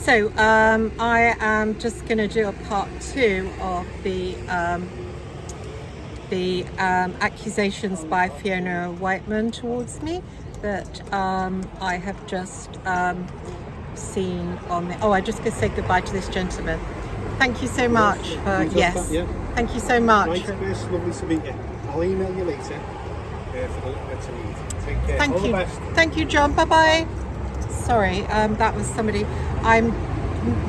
So I am just going to do a part 2 of the accusations by Fiona Wightman towards me that I have just seen on the... Oh, I just going to say goodbye to this gentleman. Thank you so much for... Yes, thank you so much. Right, it's lovely to meet you. I'll email you later for the little bit to read. Take care. Thank All you. the best. Thank you, John. Bye-bye. Sorry, that was somebody. I'm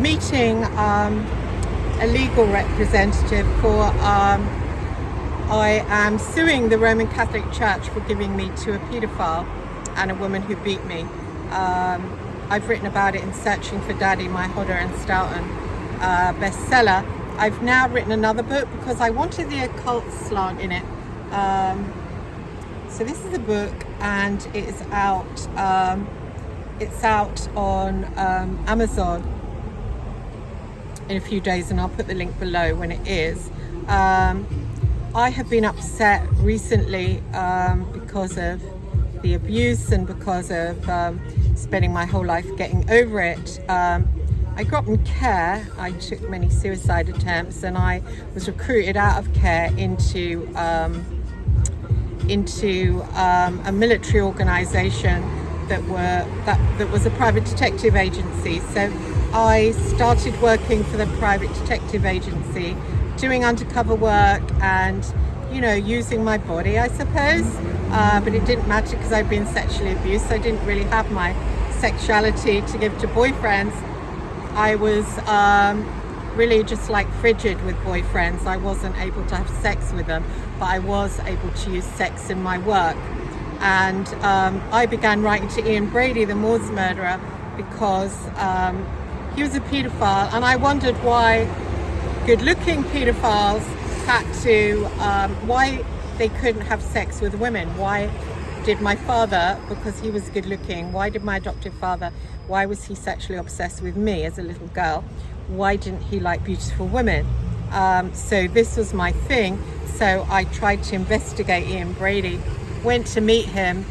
meeting a legal representative for... I am suing the Roman Catholic Church for giving me to a paedophile and a woman who beat me. I've written about it in Searching for Daddy, my Hodder and Stoughton bestseller. I've now written another book because I wanted the occult slant in it. So this is a book, and it is out. It's out on Amazon in a few days, and I'll put the link below when it is. I have been upset recently because of the abuse and because of spending my whole life getting over it. I grew up in care. I took many suicide attempts, and I was recruited out of care into a military organisation that was a private detective agency. So I started working for the private detective agency, doing undercover work and, you know, using my body, I suppose. But it didn't matter because I'd been sexually abused. So I didn't really have my sexuality to give to boyfriends. I was really just like frigid with boyfriends. I wasn't able to have sex with them, but I was able to use sex in my work. And I began writing to Ian Brady, the Moors murderer, because he was a paedophile, and I wondered why good-looking paedophiles had to, why they couldn't have sex with women. Why did my father, because he was good-looking, why did my adoptive father, why was he sexually obsessed with me as a little girl? Why didn't he like beautiful women? So this was my thing. So I tried to investigate Ian Brady, went to meet him,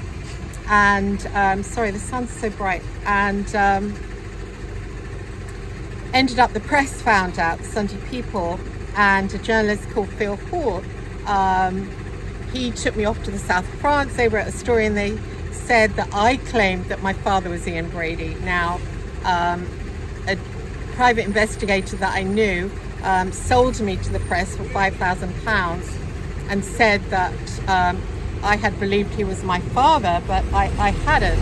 and sorry, the sun's so bright, and ended up, the press found out, the Sunday People, and a journalist called Phil Hart. He took me off to the south of France. They wrote a story, and they said that I claimed that my father was Ian Brady. Now, a private investigator that I knew sold me to the press for £5,000 and said that I had believed he was my father, but I hadn't.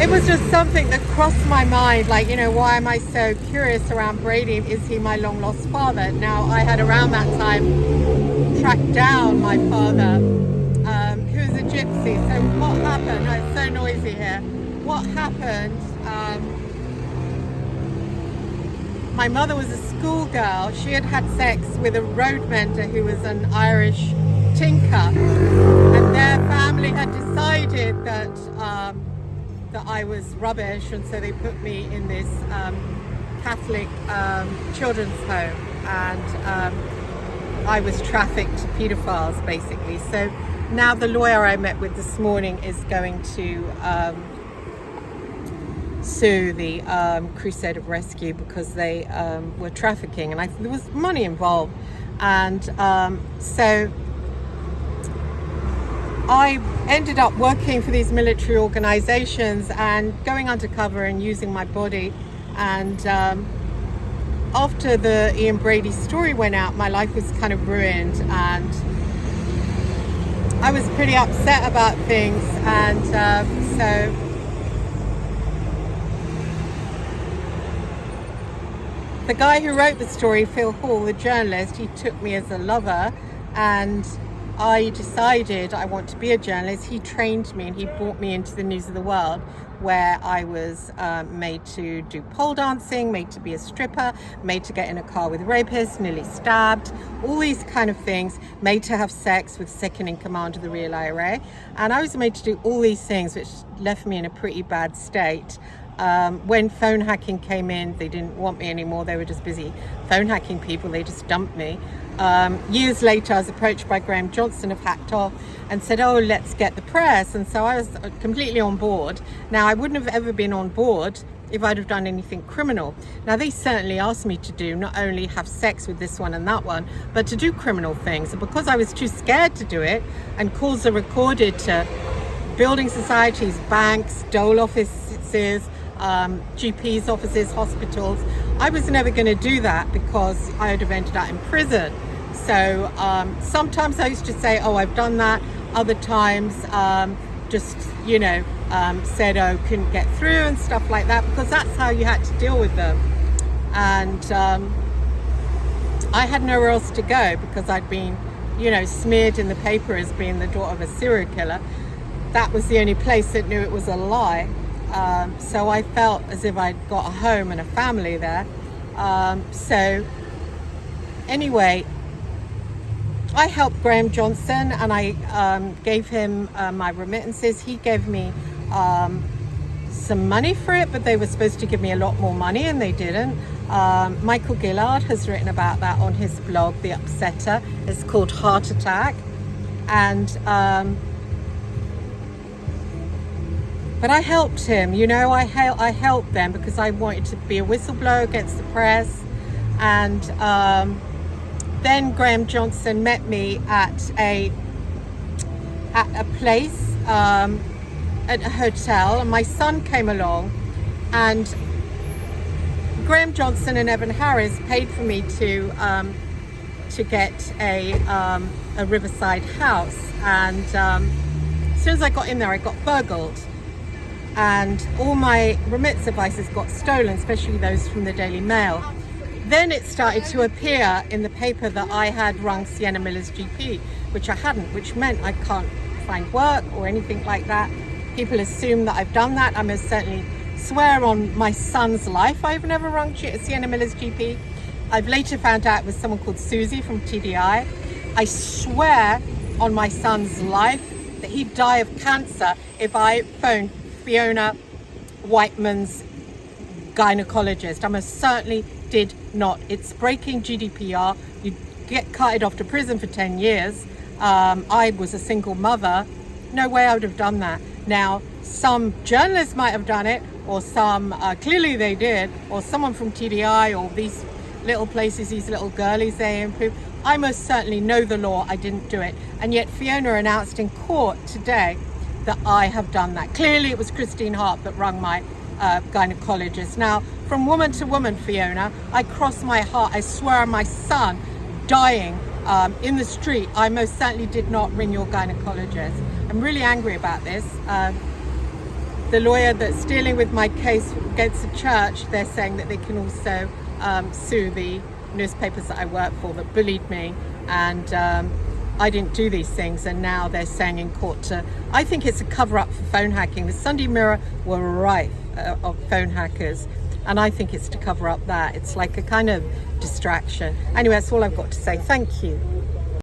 It was just something that crossed my mind, like, you know, why am I so curious around Brady? Is he my long lost father? Now, I had around that time tracked down my father, who was a gypsy. So what happened? Oh, it's so noisy here. What happened? My mother was a schoolgirl. She had had sex with a road mender who was an Irish tinker, and their family had decided that that I was rubbish, and so they put me in this Catholic children's home, and I was trafficked to paedophiles, basically. So now the lawyer I met with this morning is going to sue the Crusade of Rescue because they were trafficking, and there was money involved, and so I ended up working for these military organizations and going undercover and using my body. And after the Ian Brady story went out, my life was kind of ruined, and I was pretty upset about things. And so the guy who wrote the story, Phil Hall, the journalist, he took me as a lover, and I decided I want to be a journalist. He trained me, and he brought me into the News of the World, where I was made to do pole dancing, made to be a stripper, made to get in a car with rapists, nearly stabbed, all these kind of things, made to have sex with second in command of the Real IRA. And I was made to do all these things, which left me in a pretty bad state. When phone hacking came in, they didn't want me anymore. They were just busy phone hacking people. They just dumped me. years later, I was approached by Graham Johnson of Hart and said, oh, let's get the press. And so I was completely on board. Now, I wouldn't have ever been on board if I'd have done anything criminal. Now, they certainly asked me to do, not only have sex with this one and that one, but to do criminal things. And because I was too scared to do it, and calls are recorded to building societies, banks, dole offices, GPs offices, hospitals, I was never going to do that because I would have ended up in prison. So sometimes I used to say, oh, I've done that. Other times just, said, oh, couldn't get through and stuff like that, because that's how you had to deal with them. And I had nowhere else to go because I'd been, smeared in the paper as being the daughter of a serial killer. That was the only place that knew it was a lie. So I felt as if I'd got a home and a family there. So anyway, I helped Graham Johnson, and I gave him my remittances. He gave me some money for it, but they were supposed to give me a lot more money and they didn't. Michael Gillard has written about that on his blog, The Upsetter. It's called Heart Attack. And but I helped him, I helped them because I wanted to be a whistleblower against the press. And then Graham Johnson met me at a place, at a hotel, and my son came along, and Graham Johnson and Evan Harris paid for me to get a riverside house. And as soon as I got in there, I got burgled. And all my remittance advices got stolen, especially those from the Daily Mail. Then it started to appear in the paper that I had rung Sienna Miller's GP, which I hadn't, which meant I can't find work or anything like that. People assume that I've done that. I most certainly swear on my son's life I've never rung Sienna Miller's GP. I've later found out it was someone called Susie from TDI. I swear on my son's life that he'd die of cancer if I phoned Fiona Wightman's gynaecologist. I most certainly did not. It's breaking GDPR. You get carted off to prison for 10 years. I was a single mother. No way I would have done that. Now, some journalists might have done it, or some, clearly they did, or someone from TDI, or these little places, these little girlies they improve. I most certainly know the law. I didn't do it. And yet Fiona announced in court today that I have done that. Clearly it was Christine Hart that rung my gynecologist. Now, from woman to woman, Fiona, I cross my heart. I swear on my son dying in the street, I most certainly did not ring your gynecologist. I'm really angry about this. The lawyer that's dealing with my case against the church, they're saying that they can also sue the newspapers that I work for that bullied me, and I didn't do these things, and now they're saying in court I think it's a cover-up for phone hacking. The Sunday Mirror were rife of phone hackers, and I think it's to cover up that. It's like a kind of distraction. Anyway, that's all I've got to say. Thank you.